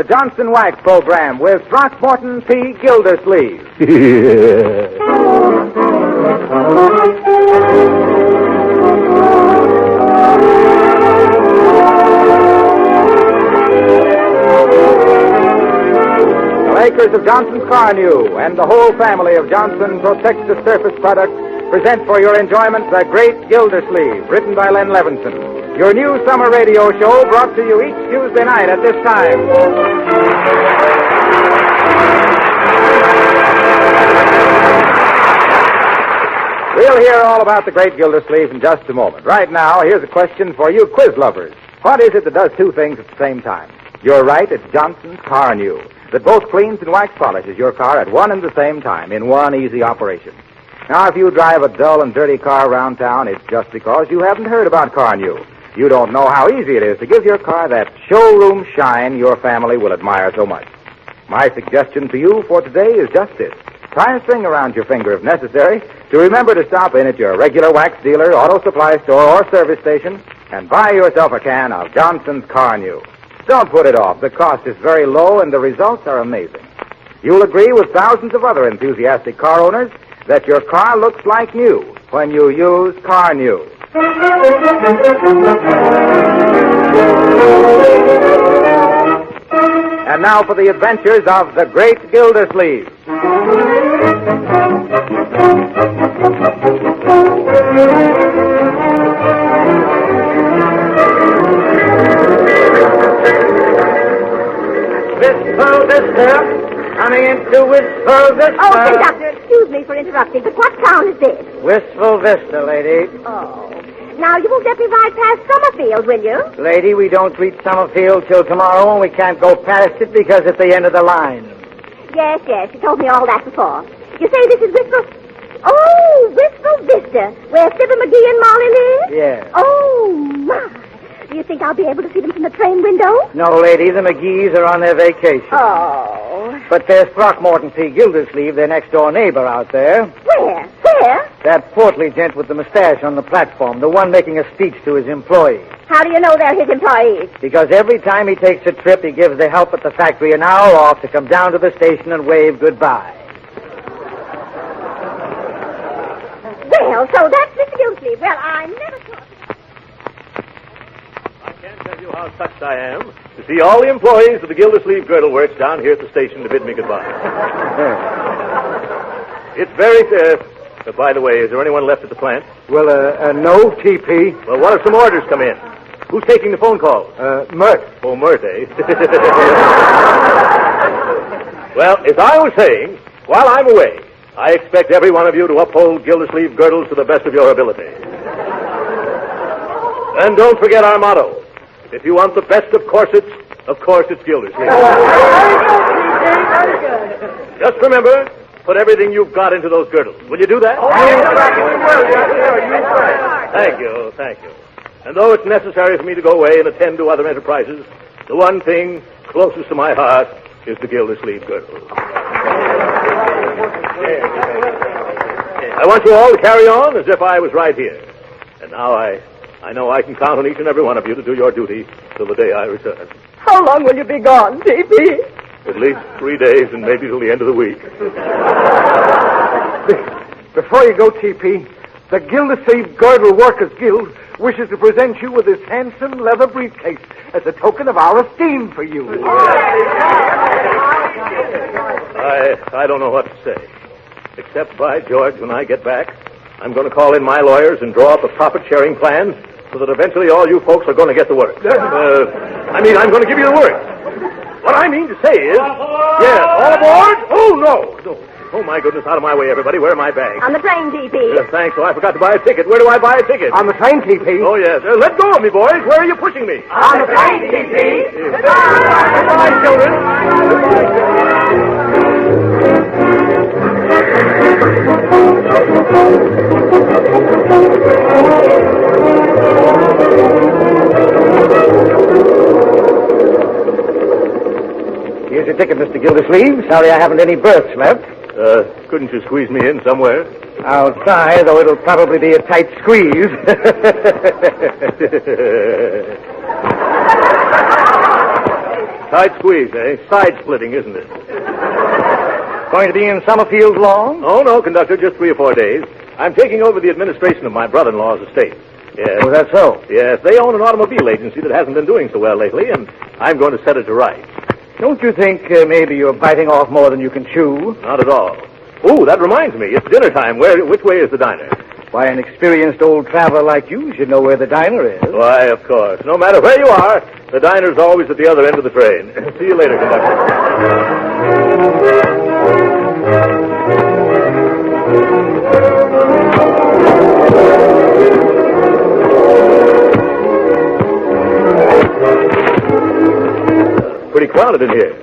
the Johnson Wax Program with Throckmorton P. Gildersleeve. The makers of Johnson's Carnew and the whole family of Johnson Protective Surface Products present for your enjoyment The Great Gildersleeve, written by Len Levinson. Your new summer radio show brought to you each Tuesday night at this time. We'll hear all about The Great Gildersleeve in just a moment. Right now, here's a question for you quiz lovers. What is it that does two things at the same time? You're right, it's Johnson's Carnew, that both cleans and wax polishes your car at one and the same time in one easy operation. Now, if you drive a dull and dirty car around town, it's just because you haven't heard about Carnew. You don't know how easy it is to give your car that showroom shine your family will admire so much. My suggestion to you for today is just this. Tie a string around your finger if necessary to remember to stop in at your regular wax dealer, auto supply store, or service station and buy yourself a can of Johnson's Carnew. Don't put it off. The cost is very low and the results are amazing. You'll agree with thousands of other enthusiastic car owners that your car looks like new when you use Carnew. And now for the adventures of the Great Gildersleeve. Wistful Vista. Coming into Wistful Vista. Oh, conductor, excuse me for interrupting, but what town is this? Wistful Vista, lady. Oh. Now, you won't let me ride past Summerfield, will you? Lady, we don't reach Summerfield till tomorrow, and we can't go past it because it's the end of the line. Yes, you told me all that before. You say this is Wistful... Oh, Wistful Vista, where Sybil McGee and Molly live? Yes. Oh, my. Do you think I'll be able to see them from the train window? No, lady, the McGees are on their vacation. Oh. But there's Throckmorton P. Gildersleeve, their next-door neighbor out there. Where? That portly gent with the mustache on the platform, the one making a speech to his employees. How do you know they're his employees? Because every time he takes a trip, he gives the help at the factory an hour off to come down to the station and wave goodbye. Well, so that's Mr. Gildersleeve. Well, I never thought... I can't tell you how touched I am to see all the employees of the Gildersleeve Girdle Works down here at the station to bid me goodbye. It's very... by the way, is there anyone left at the plant? Well, no, TP. Well, what if some orders come in? Who's taking the phone calls? Mert. Oh, Mert, eh? Well, as I was saying, while I'm away, I expect every one of you to uphold Gildersleeve Girdles to the best of your ability. And don't forget our motto. If you want the best of corsets, of course it's Gildersleeve. Just remember, put everything you've got into those girdles. Will you do that? Thank you. And though it's necessary for me to go away and attend to other enterprises, the one thing closest to my heart is the Gildersleeve Girdle. I want you all to carry on as if I was right here. And now I know I can count on each and every one of you to do your duty till the day I return. How long will you be gone, T.P.? At least 3 days and maybe till the end of the week. Before you go, T.P., the Gildersleeve Girdle Workers Guild wishes to present you with this handsome leather briefcase as a token of our esteem for you. I don't know what to say. Except, by George, when I get back, I'm going to call in my lawyers and draw up a profit-sharing plan so that eventually all you folks are going to get the work. I'm going to give you the work. What I mean to say is... Yes, all aboard? Oh, no. Oh, my goodness, out of my way, everybody. Where are my bags? On the train, T.P. Thanks. Oh, I forgot to buy a ticket. Where do I buy a ticket? On the train, T.P. Oh, yes. Let go of me, boys. Where are you pushing me? On the train, T.P. Goodbye, children. Here's your ticket, Mr. Gildersleeve. Sorry I haven't any berths left. Couldn't you squeeze me in somewhere? I'll try, though it'll probably be a tight squeeze. Tight squeeze, eh? Side splitting, isn't it? Going to be in Summerfield long? Oh, no, conductor, just 3 or 4 days. I'm taking over the administration of my brother-in-law's estate. Yes. Oh, that's so? Yes, they own an automobile agency that hasn't been doing so well lately, and I'm going to set it to rights. Don't you think maybe you're biting off more than you can chew? Not at all. Oh, that reminds me. It's dinner time. Which way is the diner? Why, an experienced old traveler like you should know where the diner is. Why, of course. No matter where you are, the diner's always at the other end of the train. See you later, conductor. Pretty crowded in here.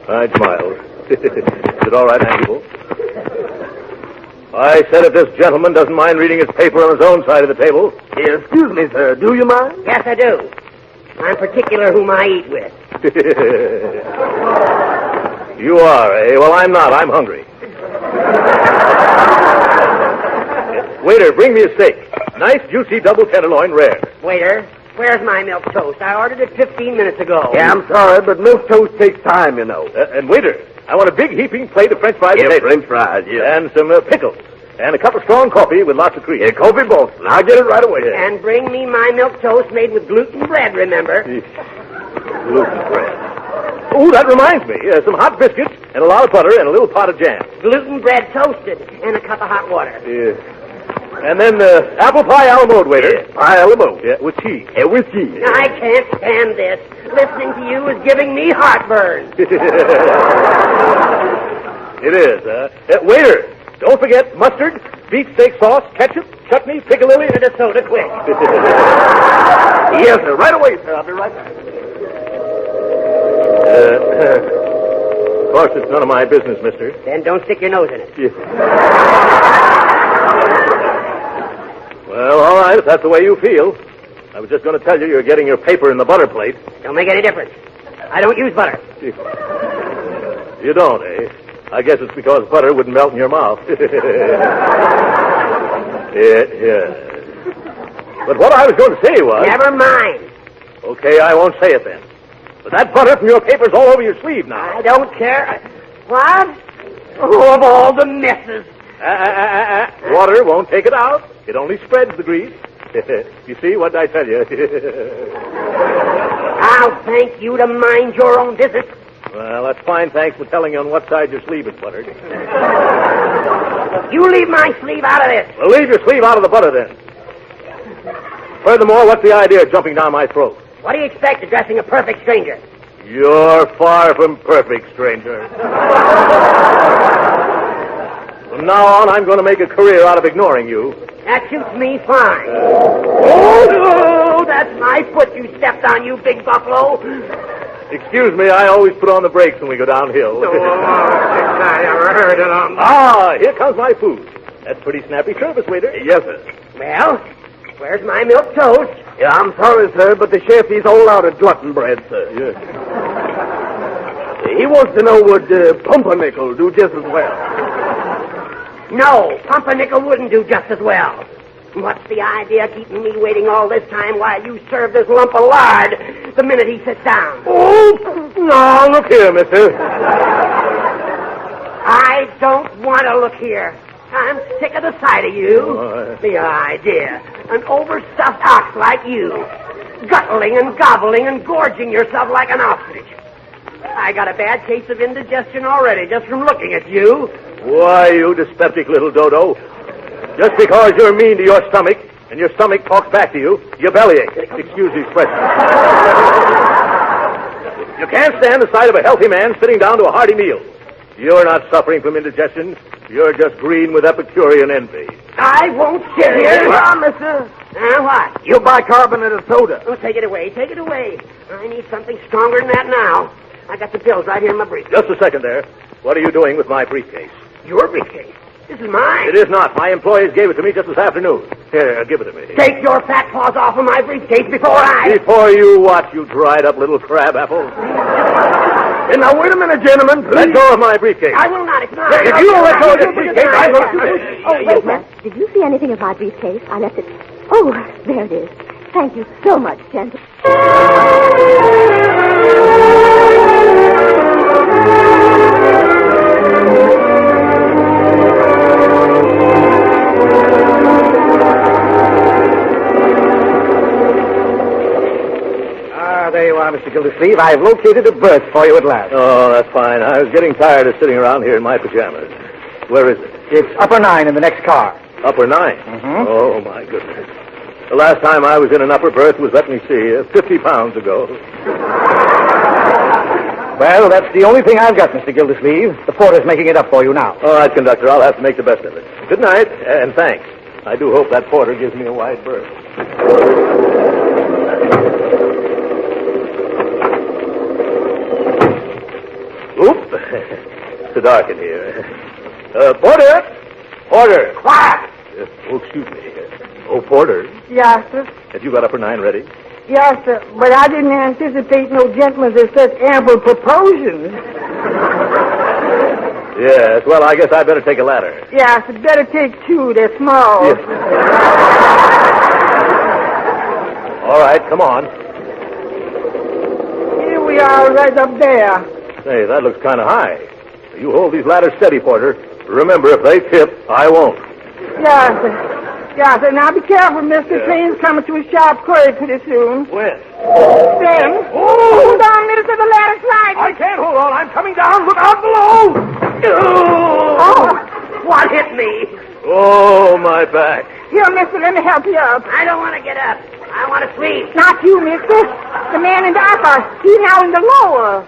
I smiled. Is it all right, Hannibal? I said if this gentleman doesn't mind reading his paper on his own side of the table. Excuse me, sir. Do you mind? Yes, I do. I'm particular whom I eat with. You are, eh? Well, I'm not. I'm hungry. Waiter, bring me a steak. Nice, juicy double tenderloin, rare. Waiter, where's my milk toast? I ordered it 15 minutes ago. Yeah, I'm sorry, but milk toast takes time, you know. And waiter, I want a big heaping plate of French fries. Yeah, potatoes. French fries, yeah. And some pickles. And a cup of strong coffee with lots of cream. Yeah, Kobe Boston. I'll get it right away. And bring me my milk toast made with gluten bread, remember? Gluten bread. Oh, that reminds me. Some hot biscuits and a lot of butter and a little pot of jam. Gluten bread toasted and a cup of hot water. Yeah. And then apple pie a la mode, waiter. Yeah, pie a la mode. Yeah, with cheese. Yeah, with cheese. I can't stand this. Listening to you is giving me heartburn. It is. Waiter, don't forget mustard, beefsteak sauce, ketchup, chutney, piccalilli, and a soda quick. Yes, sir. Right away, sir. I'll be right back. Of course, it's none of my business, mister. Then don't stick your nose in it. Well, all right, if that's the way you feel. I was just going to tell you you're getting your paper in the butter plate. Don't make any difference. I don't use butter. You don't, eh? I guess it's because butter wouldn't melt in your mouth. Yeah. But what I was going to say was... Never mind. Okay, I won't say it then. But that butter from your paper's all over your sleeve now. I don't care. What? Oh, of all the messes. Water won't take it out. It only spreads the grease. You see, what did I tell you? I'll thank you to mind your own business. Well, that's fine. Thanks for telling you on what side your sleeve is buttered. You leave my sleeve out of this. Well, leave your sleeve out of the butter, then. Furthermore, what's the idea of jumping down my throat? What do you expect addressing a perfect stranger? You're far from perfect, stranger. From now on, I'm going to make a career out of ignoring you. That suits me fine. Oh, that's my foot you stepped on, you big buffalo. Excuse me, I always put on the brakes when we go downhill. I ever heard it on. Ah, here comes my food. That's pretty snappy service, waiter. Yes, sir. Well, where's my milk toast? Yeah, I'm sorry, sir, but the chef, he's all out of glutton bread, sir. Yes. He wants to know would pumpernickel do just as well. No, pumpernickel wouldn't do just as well. What's the idea of keeping me waiting all this time while you serve this lump of lard the minute he sits down? Oh, no, look here, mister. I don't want to look here. I'm sick of the sight of you. The idea. An overstuffed ox like you. Guttling and gobbling and gorging yourself like an ostrich. I got a bad case of indigestion already just from looking at you. Why, you dyspeptic little dodo. Just because you're mean to your stomach and your stomach talks back to you, you bellyache. Excuse the expression. You can't stand the sight of a healthy man sitting down to a hearty meal. You're not suffering from indigestion. You're just green with Epicurean envy. I won't sit here. mister. What? You bicarbonate of soda. Oh, take it away. Take it away. I need something stronger than that now. I got the pills right here in my briefcase. Just a second there. What are you doing with my briefcase? Your briefcase? This is mine. It is not. My employees gave it to me just this afternoon. Here, give it to me. Take your fat paws off of my briefcase before Before you what, you dried up little crab apple? Now, wait a minute, gentlemen. Please. Let go of my briefcase. I will not. It's mine. If you don't let go of this briefcase, I will. Oh, wait, now. Did you see anything of my briefcase? I left it. Oh, there it is. Thank you so much, gentlemen. Mr. Gildersleeve. I've located a berth for you at last. Oh, that's fine. I was getting tired of sitting around here in my pajamas. Where is it? It's upper 9 in the next car. Upper 9? Mm-hmm. Oh, my goodness. The last time I was in an upper berth was, let me see, 50 pounds ago. Well, that's the only thing I've got, Mr. Gildersleeve. The porter's making it up for you now. All right, conductor, I'll have to make the best of it. Good night, and thanks. I do hope that porter gives me a wide berth. Oop. It's so dark in here. Porter! Porter! Quiet! Oh, excuse me. Oh, Porter, Yes, sir. have you got upper 9 ready? Yes, sir. But I didn't anticipate no gentlemen of such ample proportions. Yes, well, I guess I better take a ladder. Yes, better take 2. They're small. Yes. All right, come on. Here we are right up there. Hey, that looks kind of high. You hold these ladders steady, Porter. Remember, if they tip, I won't. Yes, sir. Yes, sir. Now be careful, mister. Yeah. Train's coming to a sharp curve pretty soon. When? Then, hold on, mister. The ladder's sliding. I can't hold on. I'm coming down. Look out below. Oh! What hit me? Oh, my back. Here, mister, let me help you up. I don't want to get up. I want to sleep. Not you, mister. The man in the upper. He's now in the lower.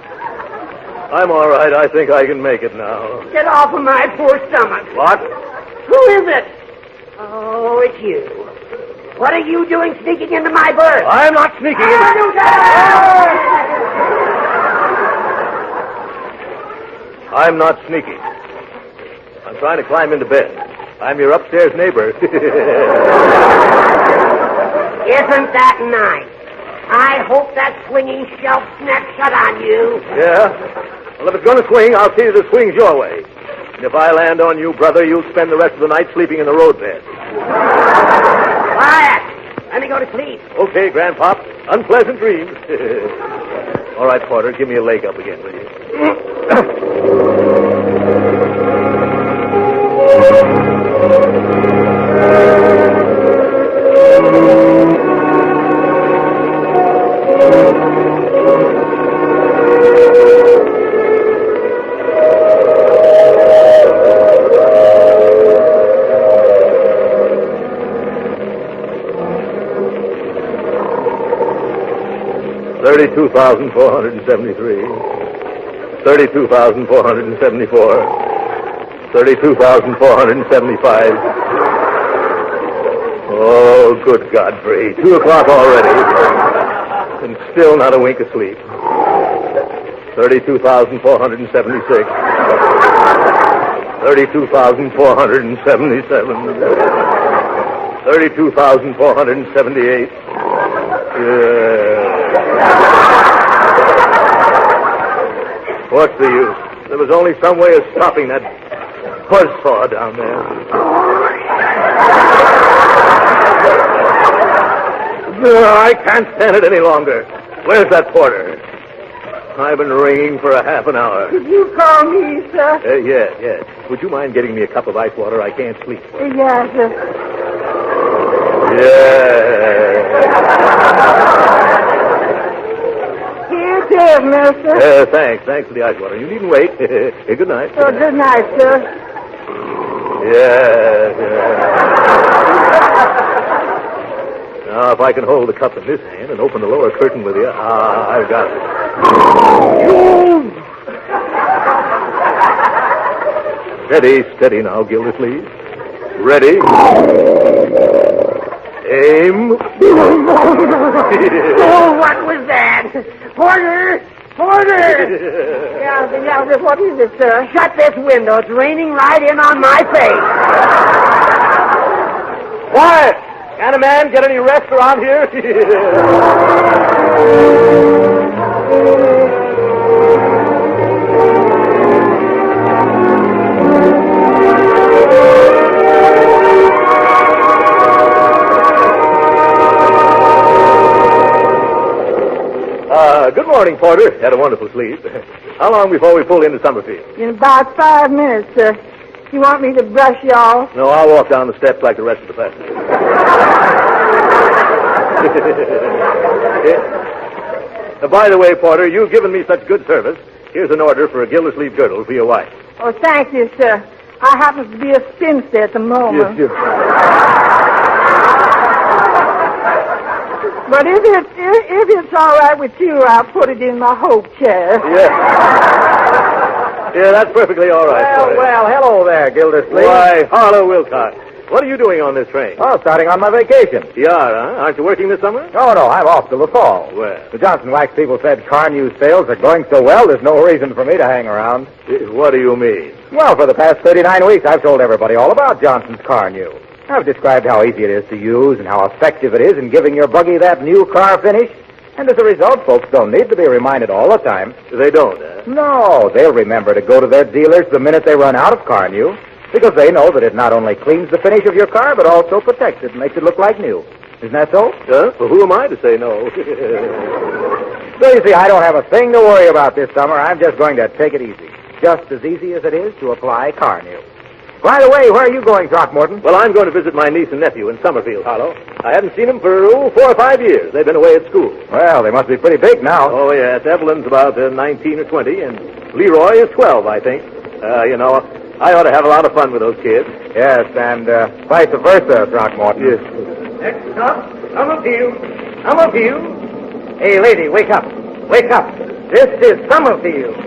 I'm all right. I think I can make it now. Get off of my poor stomach. What? Who is it? Oh, it's you. What are you doing sneaking into my berth? I'm not sneaking in. I'm not sneaking. I'm trying to climb into bed. I'm your upstairs neighbor. Isn't that nice? I hope that swinging shelf snaps shut on you. Yeah? Well, if it's going to swing, I'll see that it swings your way. And if I land on you, brother, you'll spend the rest of the night sleeping in the roadbed. Quiet! Let me go to sleep. Okay, Grandpop. Unpleasant dreams. All right, Porter, give me a leg up again, will you? 32,473. 32,474. 32,475. Oh, good Godfrey. 2 o'clock already. And still not a wink of sleep. 32,476. 32,477. 32,478. What's the use? There was only some way of stopping that buzzsaw down there. I can't stand it any longer. Where's that porter? I've been ringing for a half an hour. Did you call me, sir? Yes. Would you mind getting me a cup of ice water? I can't sleep. Yes, sir. Yeah. Here it is, mister. Thanks for the ice water. You needn't wait. Good night. Oh, good night, sir. Yeah. Now, if I can hold the cup in this hand and open the lower curtain with the... I've got it. Steady now, Gildersleeve. Ready. Aim. Oh, what was that? Porter! Yeah, what is it, sir? Shut this window. It's raining right in on my face. Quiet! Can a man get any rest around here? Good morning, Porter. Had a wonderful sleep. How long before we pull into Summerfield? In about 5 minutes, sir. You want me to brush you off? No, I'll walk down the steps like the rest of the passengers. By the way, Porter, you've given me such good service. Here's an order for a Gildersleeve girdle for your wife. Oh, thank you, sir. I happen to be a spinster at the moment. Yes. But if it's all right with you, I'll put it in my hope chair. Yeah, that's perfectly all right. Well, hello there, Gildersleeve. Why, Harlow Wilcox. What are you doing on this train? Oh, starting on my vacation. You are, huh? Aren't you working this summer? Oh, no, I'm off till the fall. Well. The Johnson Wax people said car news sales are going so well, there's no reason for me to hang around. What do you mean? Well, for the past 39 weeks, I've told everybody all about Johnson's car news. I've described how easy it is to use and how effective it is in giving your buggy that new car finish. And as a result, folks don't need to be reminded all the time. They don't, huh? No, they'll remember to go to their dealers the minute they run out of car news, because they know that it not only cleans the finish of your car, but also protects it and makes it look like new. Isn't that so? Well, who am I to say no? So you see, I don't have a thing to worry about this summer. I'm just going to take it easy. Just as easy as it is to apply car news. By the way, where are you going, Throckmorton? Well, I'm going to visit my niece and nephew in Summerfield, Harlow. I haven't seen them for 4 or 5 years. They've been away at school. Well, they must be pretty big now. Oh, yes. Evelyn's about 19 or 20, and Leroy is 12, I think. I ought to have a lot of fun with those kids. Yes, and vice versa, Throckmorton. Yes. Next up, Summerfield. Summerfield. Hey, lady, wake up. Wake up. This is Summerfield.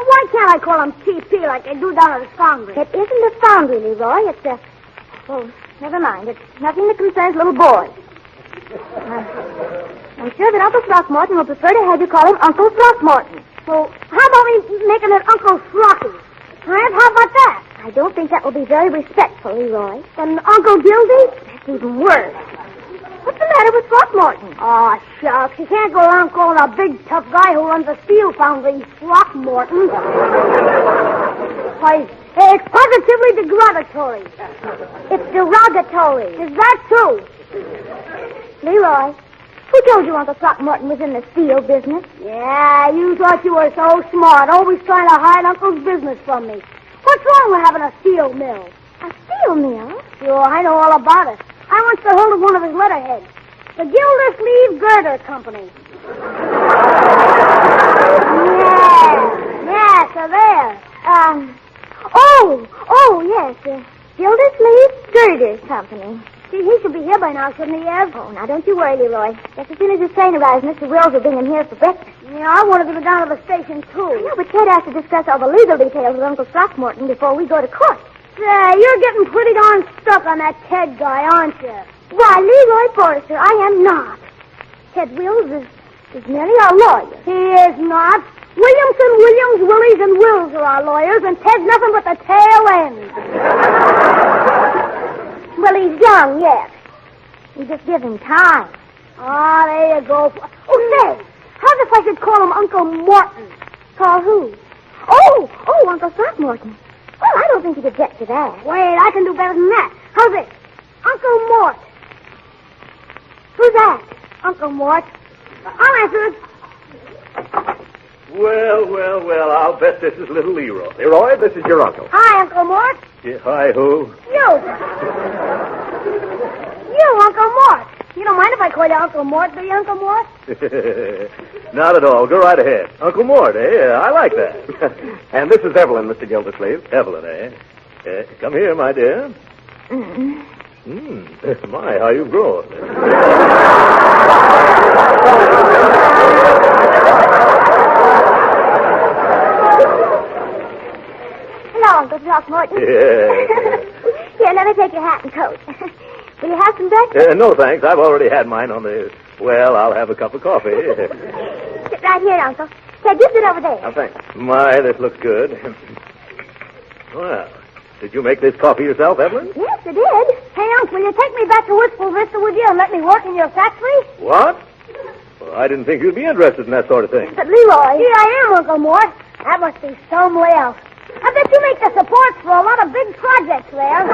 Why can't I call him TP like they do down at the foundry? It isn't a foundry, Leroy. It's a... Oh, never mind. It's nothing that concerns little boys. I'm sure that Uncle Throckmorton will prefer to have you call him Uncle Throckmorton. So, how about we making it Uncle Throcky? Huh? How about that? I don't think that will be very respectful, Leroy. Then Uncle Gildy? That's even worse. What's the matter with Throckmorton? Oh, shucks. You can't go around calling a big, tough guy who runs a steel foundry Throckmorton. Why, it's positively derogatory. It's derogatory. Is that true? Leroy, who told you Uncle Throckmorton was in the steel business? Yeah, you thought you were so smart, always trying to hide Uncle's business from me. What's wrong with having a steel mill? A steel mill? Sure, I know all about it. I once got hold of one of his letterheads. The Gildersleeve Girder Company. Yeah, so there. Yes, Gildersleeve Girder Company. See, he should be here by now, shouldn't he, Ev? Oh, now don't you worry, Leroy. Just as soon as this train arrives, Mr. Wills will bring him here for breakfast. Yeah, I wanted to go down to the station, too. I know, but Ted has to discuss all the legal details with Uncle Throckmorton before we go to court. Say, you're getting pretty darn stuck on that Ted guy, aren't you? Why, Leroy Forrester, I am not. Ted Wills is merely our lawyer. He is not. Williamson, Williams, Willies, and Wills are our lawyers, and Ted's nothing but the tail end. Well, he's young yet. You just give him time. Ah, there you go. Oh, say, how's if I should call him Uncle Morton? Call who? Oh, Uncle Throckmorton. Well, I don't think you'd object to that. Wait, I can do better than that. How's it? Uncle Mort. Who's that? Uncle Mort. I'll answer it. Well, I'll bet this is little Leroy. Leroy, this is your uncle. Hi, Uncle Mort. Yeah, hi, who? You, Uncle Mort. You don't mind if I call you Uncle Mort, do you, Uncle Mort? Not at all. Go right ahead. Uncle Mort, eh? I like that. And this is Evelyn, Mr. Gildersleeve. Evelyn, eh? Come here, my dear. My, how you've grown. Hello, Uncle Throckmorton. Yeah. Here, let me take your hat and coat. Will you have some breakfast? No, thanks. I've already had mine on the... Well, I'll have a cup of coffee. Sit right here, Uncle. Ted, you sit over there. Oh, thanks. My, this looks good. Well, did you make this coffee yourself, Evelyn? Yes, I did. Hey, Uncle, will you take me back to Wistful Vista with you and let me work in your factory? What? Well, I didn't think you'd be interested in that sort of thing. But, Leroy... Here I am, Uncle Mort. That must be somewhere else. I bet you make the supports for a lot of big projects there.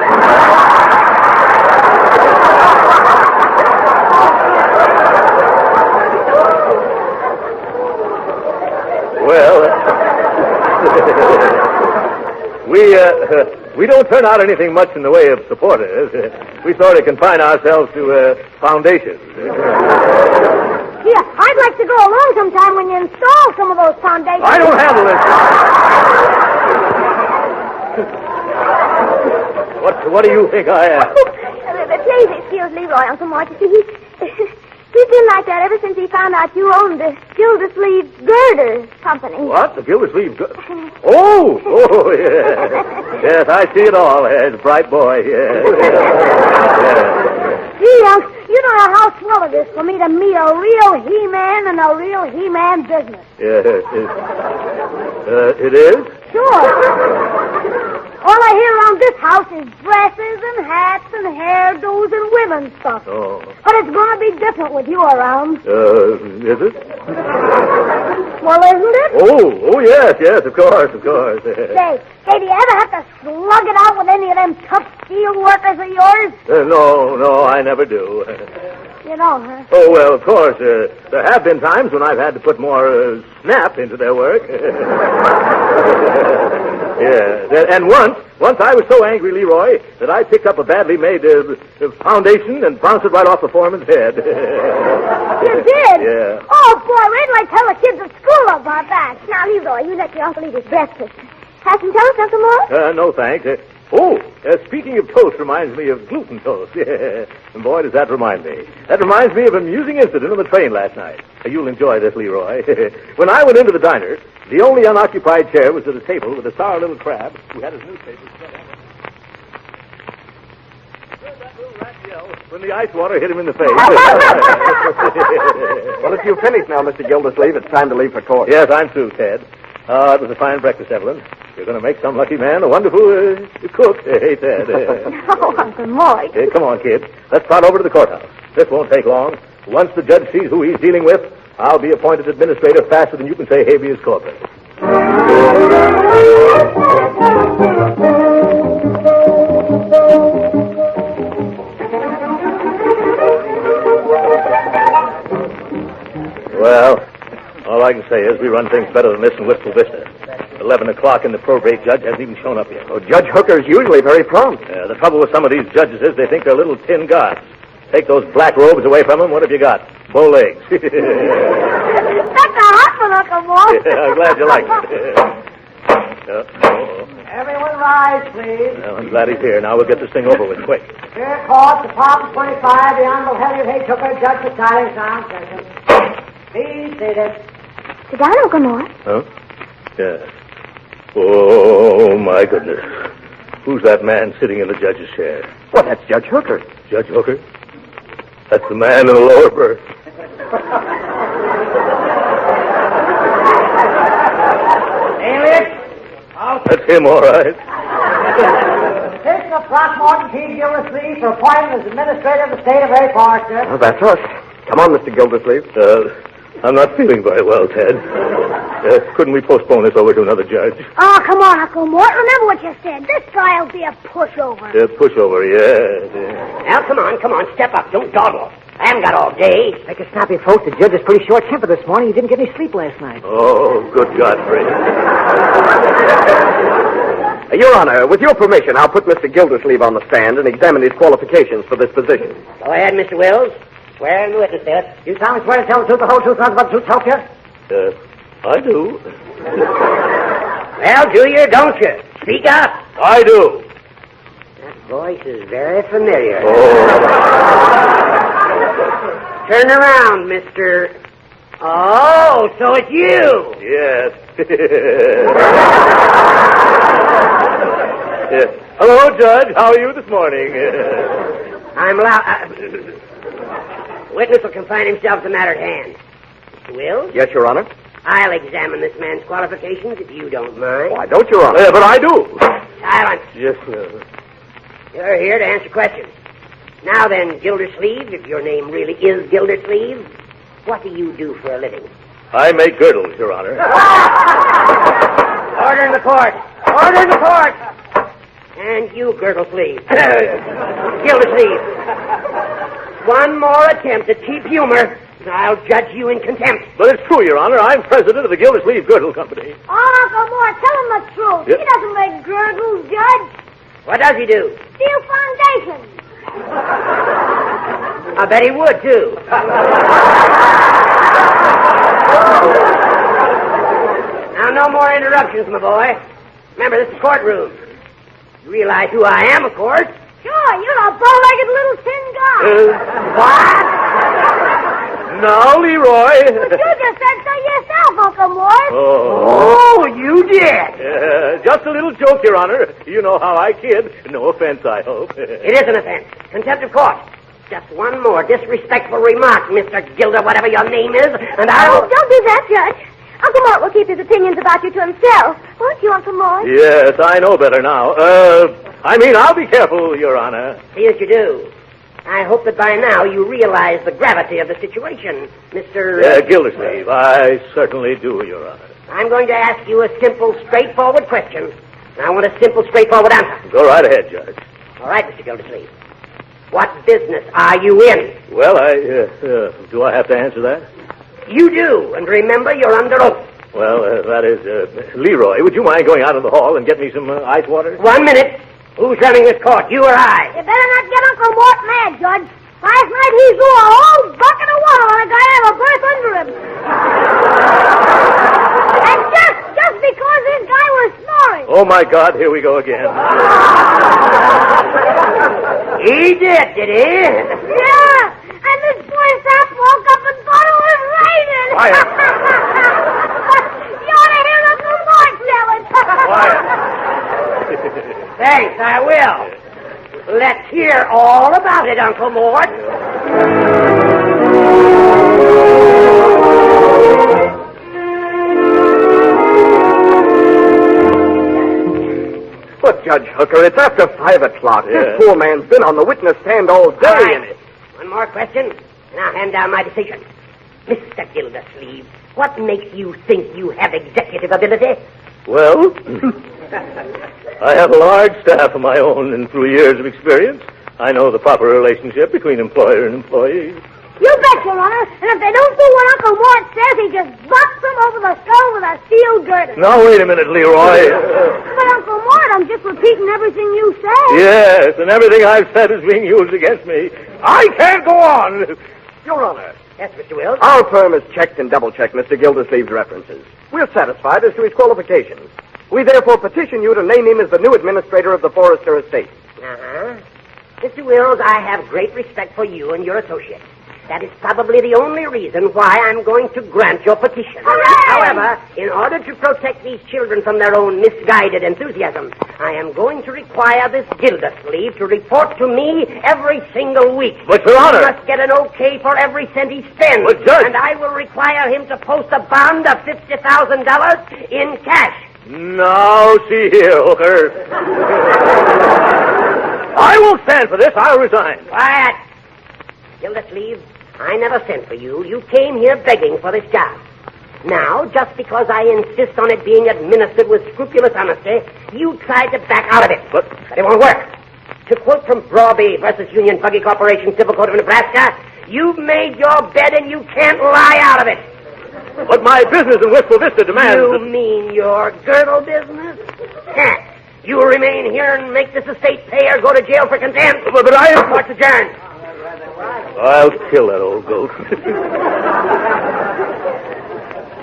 We don't turn out anything much in the way of supporters. We sort of confine ourselves to foundations. Yeah, I'd like to go along sometime when you install some of those foundations. I don't handle this. What do you think I am? Please excuse Leroy, Uncle Mort. You see, he's been like that ever since he found out you owned the Gildersleeve Girder Company. What? The Gildersleeve? Oh, yeah. Yes, I see it all. It's a bright boy. Yeah. Gee, you don't know how swell it is for me to meet a real He-Man and a real He-Man business. Yes, it is? Sure. All I hear around this house is dresses and hats and hairdos and women's stuff. Oh. But it's going to be different with you around. Is it? Well, isn't it? Oh, yes, of course. Say, do you ever have to slug it out with any of them tough steel workers of yours? No, I never do. You don't, huh? Oh, well, of course. There have been times when I've had to put more snap into their work. Yeah, and once I was so angry, Leroy, that I picked up a badly made foundation and bounced it right off the foreman's head. You did? Yeah. Oh, boy, wait till I tell the kids at school about that. Now, Leroy, you let your uncle eat his breakfast. Have some toast, Uncle Mort? No, thanks. Speaking of toast reminds me of gluten toast. Yeah. And boy, does that remind me. That reminds me of an amusing incident on the train last night. You'll enjoy this, Leroy. When I went into the diner, the only unoccupied chair was at a table with a sour little crab who had his newspaper spread out. Heard that little rat yell when the ice water hit him in the face. Well, if you've finished now, Mr. Gildersleeve, it's time to leave for court. Yes, I'm through, Ted. It was a fine breakfast, Evelyn. You're going to make some lucky man a wonderful cook. Hey, Ted. Oh, Uncle Mort. Hey, come on, kid. Let's trot over to the courthouse. This won't take long. Once the judge sees who he's dealing with, I'll be appointed administrator faster than you can say habeas corpus. Well, all I can say is we run things better than this in Wistful Vista. 11 o'clock and the probate judge hasn't even shown up yet. Well, Judge Hooker's usually very prompt. The trouble with some of these judges is they think they're little tin gods. Take those black robes away from them, what have you got? Bow legs. That's a hot one, Uncle Mort. Yeah, I'm glad you like it. Everyone rise, please. Well, I'm glad he's here. Now we'll get this thing over with quick. Here, court, Department 25, the Honorable Henry H. Hooker, Judge for Silence, sound session. Please seated. Sit down, Uncle Mort. Huh? Yeah. Oh, my goodness. Who's that man sitting in the judge's chair? Well, that's Judge Hooker. Judge Hooker? That's the man in the lower berth. Alias? That's him, all right. Petition of Throckmorton P. Gildersleeve for appointment as administrator of the state of Ray Park, sir. Well, that's us. Come on, Mr. Gildersleeve. I'm not feeling very well, Ted. Couldn't we postpone this over to another judge? Oh, come on, Uncle Mort. Remember what you said. This guy'll be a pushover. Pushover, yeah. Now, come on. Step up. Don't dawdle. I haven't got all day. Make a snappy, folks. The judge is pretty short-tempered this morning. He didn't get any sleep last night. Oh, good Godfrey. Your Honor, with your permission, I'll put Mr. Gildersleeve on the stand and examine his qualifications for this position. Go ahead, Mr. Wills. Swear in the witness there. You solemnly swear to tell the truth, the whole truth, nothing but the truth, help you? I do. Well, do you or don't you? Speak up. I do. That voice is very familiar. Oh. Turn around, Mr. Oh, so it's you. Yes. Yes. Hello, Judge. How are you this morning? I'm loud. Witness will confine himself to the matter at hand. Mr. Wills? Yes, Your Honor. I'll examine this man's qualifications if you don't mind. Why don't, Your Honor? But I do. Silence. Yes, sir. You're here to answer questions. Now then, Gildersleeve, if your name really is Gildersleeve, what do you do for a living? I make girdles, Your Honor. Order in the court. Order in the court. And you, Gildersleeve. Gildersleeve. One more attempt at cheap humor, and I'll judge you in contempt. But it's true, Your Honor. I'm president of the Gildersleeve Girdle Company. Oh, Uncle Mort, tell him the gurgles. Yeah. He doesn't make gurgles, Judge. What does he do? Steel foundations. I bet he would, too. Now, no more interruptions, my boy. Remember, this is a courtroom. You realize who I am, of course. Sure, you're a bow-legged little tin guy. What? Now, Leroy. But you just said so yourself, Uncle Mort. Oh, you did. Just a little joke, Your Honor. You know how I kid. No offense, I hope. It is an offense. Contempt of court. Just one more disrespectful remark, Mr. Gilder, whatever your name is, and I'll... Oh, don't do that, Judge. Uncle Mort will keep his opinions about you to himself. Won't you, Uncle Mort? Yes, I know better now. I'll be careful, Your Honor. See as you do. I hope that by now you realize the gravity of the situation, Mr. Gildersleeve, I certainly do, Your Honor. I'm going to ask you a simple, straightforward question. And I want a simple, straightforward answer. Go right ahead, Judge. All right, Mr. Gildersleeve. What business are you in? Well, do I have to answer that? You do, and remember, you're under oath. Well, that is, Leroy, would you mind going out in the hall and get me some ice water? 1 minute. Who's running this court, you or I? You better not get Uncle Mort mad, Judge. Last night he threw a whole bucket of water on a guy that had a berth under him. And just because this guy was snoring. Oh, my God, here we go again. He did he? Yeah, and this boy Sap woke up and thought it was raining. Quiet. You ought to hear Uncle Mort tell it. Quiet. Thanks, I will. Let's hear all about it, Uncle Mort. But, Judge Hooker, it's after 5 o'clock. Yeah. This poor man's been on the witness stand all day. All right. One more question, and I'll hand down my decision. Mr. Gildersleeve, what makes you think you have executive ability? Well, I have a large staff of my own, and through years of experience, I know the proper relationship between employer and employee. You bet, Your Honor. And if they don't do what Uncle Mort says, he just bucks them over the stove with a steel girder. Now, wait a minute, Leroy. But, Uncle Mort, I'm just repeating everything you say. Yes, and everything I've said is being used against me. I can't go on. Your Honor, Yes, Mr. Wills? our firm has checked and double-checked Mr. Gildersleeve's references. We're satisfied as to his qualifications. We therefore petition you to name him as the new administrator of the Forrester estate. Uh-huh. Mr. Wills, I have great respect for you and your associates. That is probably the only reason why I'm going to grant your petition. Hooray! However, in order to protect these children from their own misguided enthusiasm, I am going to require this Gildersleeve to report to me every single week. But, Your Honor... He must get an okay for every cent he spends. But, Judge... And I will require him to post a bond of $50,000 in cash. Now, see here, Hooker. I won't stand for this. I'll resign. Quiet. Gildersleeve, I never sent for you. You came here begging for this job. Now, just because I insist on it being administered with scrupulous honesty, you tried to back out of it. But it won't work. To quote from Probate versus Union Buggy Corporation, Civil Code of Nebraska, you've made your bed and you can't lie out of it. But my business in Wistful Vista demands... You mean your girdle business? Heh. You will remain here and make this estate pay or go to jail for contempt. But I... Court's adjourned. I'll kill that old goat.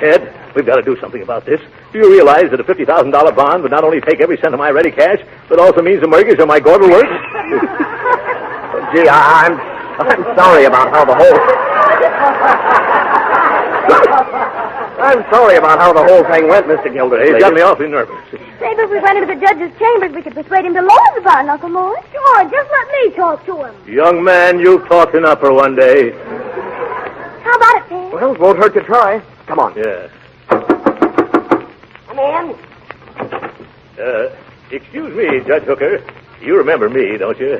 Ted, we've got to do something about this. Do you realize that a $50,000 bond would not only take every cent of my ready cash, but also means the mortgage on my Gordon works? Gee, I'm sorry about how the whole... I'm sorry about how the whole thing went, Mr. Gildersleeve. He's got me awfully nervous. Maybe if we went into the judge's chambers, we could persuade him to lower the bond, Uncle Mort. Sure, just let me talk to him. Young man, you've talked enough for one day. How about it, Ted? Well, it won't hurt to try. Come on. Yes. Come in. Excuse me, Judge Hooker. You remember me, don't you?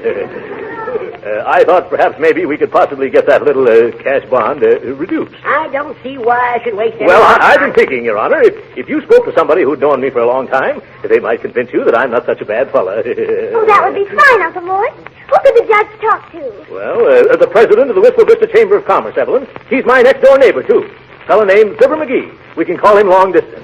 I thought perhaps maybe we could possibly get that little cash bond reduced. I don't see why I should waste any Well, more I've time. been thinking, Your Honor, if you spoke to somebody who'd known me for a long time, they might convince you that I'm not such a bad fella. Oh, that would be fine, Uncle Mort. Who could the judge talk to? Well, the president of the Wistful Vista Chamber of Commerce, Evelyn. He's my next-door neighbor, too. A fellow named Fibber McGee. We can call him long distance.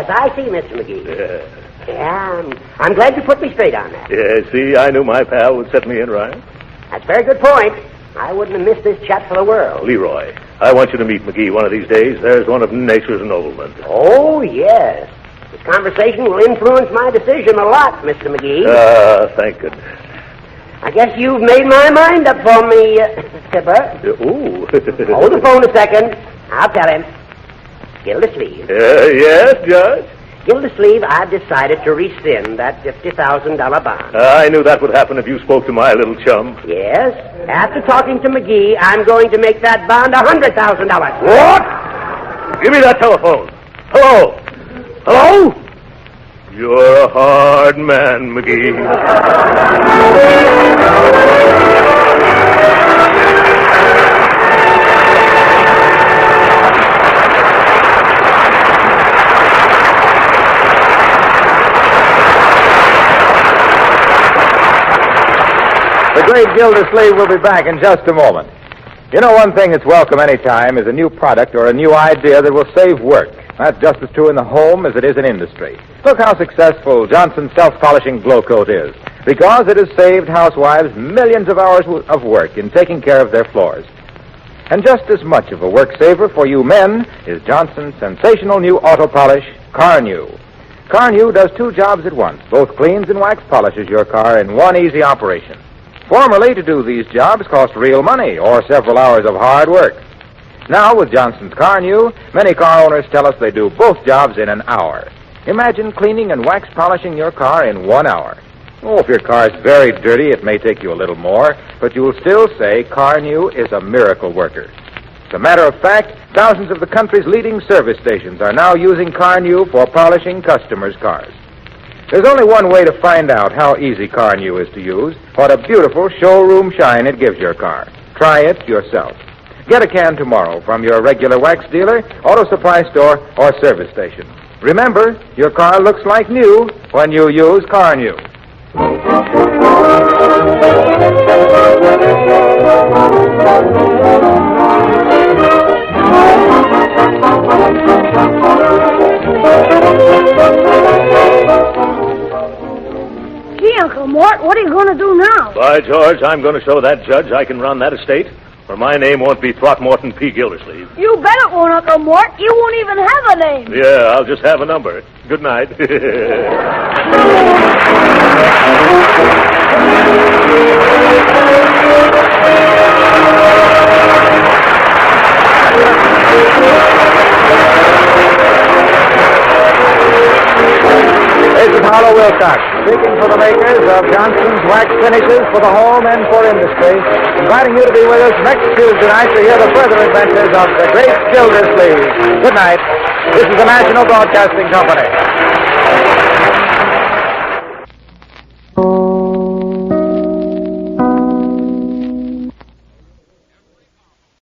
Yes, I see, Mr. McGee. Yeah, I'm glad you put me straight on that. Yeah, see, I knew my pal would set me in right. That's a very good point. I wouldn't have missed this chat for the world. Leroy, I want you to meet McGee one of these days. There's one of nature's noblemen. Oh, yes. This conversation will influence my decision a lot, Mr. McGee. Thank goodness. I guess you've made my mind up for me, Skipper. Ooh. Hold the phone a second. I'll tell him. Gildersleeve. Yes, Judge? Gildersleeve, I've decided to rescind that $50,000 bond. I knew that would happen if you spoke to my little chum. Yes. After talking to McGee, I'm going to make that bond $100,000. What? Give me that telephone. Hello? Hello? You're a hard man, McGee. The Great Gildersleeve will be back in just a moment. You know, one thing that's welcome any time is a new product or a new idea that will save work. That's just as true in the home as it is in industry. Look how successful Johnson's self-polishing glow coat is, because it has saved housewives millions of hours of work in taking care of their floors. And just as much of a work saver for you men is Johnson's sensational new auto polish, Car New. Car New does two jobs at once, both cleans and wax polishes your car in one easy operation. Formerly, to do these jobs cost real money or several hours of hard work. Now, with Johnson's Car New, many car owners tell us they do both jobs in an hour. Imagine cleaning and wax polishing your car in 1 hour. Oh, if your car is very dirty, it may take you a little more, but you'll still say Car New is a miracle worker. As a matter of fact, thousands of the country's leading service stations are now using Car New for polishing customers' cars. There's only one way to find out how easy Car New is to use, what a beautiful showroom shine it gives your car. Try it yourself. Get a can tomorrow from your regular wax dealer, auto supply store, or service station. Remember, your car looks like new when you use Car New. Gee, Uncle Mort, what are you going to do now? By George, I'm going to show that judge I can run that estate, or my name won't be Throckmorton P. Gildersleeve. You bet it won't, Uncle Mort. You won't even have a name. Yeah, I'll just have a number. Good night. This is Harlow Wilcox, speaking for the makers of Johnson's Wax Finishes for the home and for industry, inviting you to be with us next Tuesday night to hear the further adventures of the Great Gildersleeve. Good night. This is the National Broadcasting Company.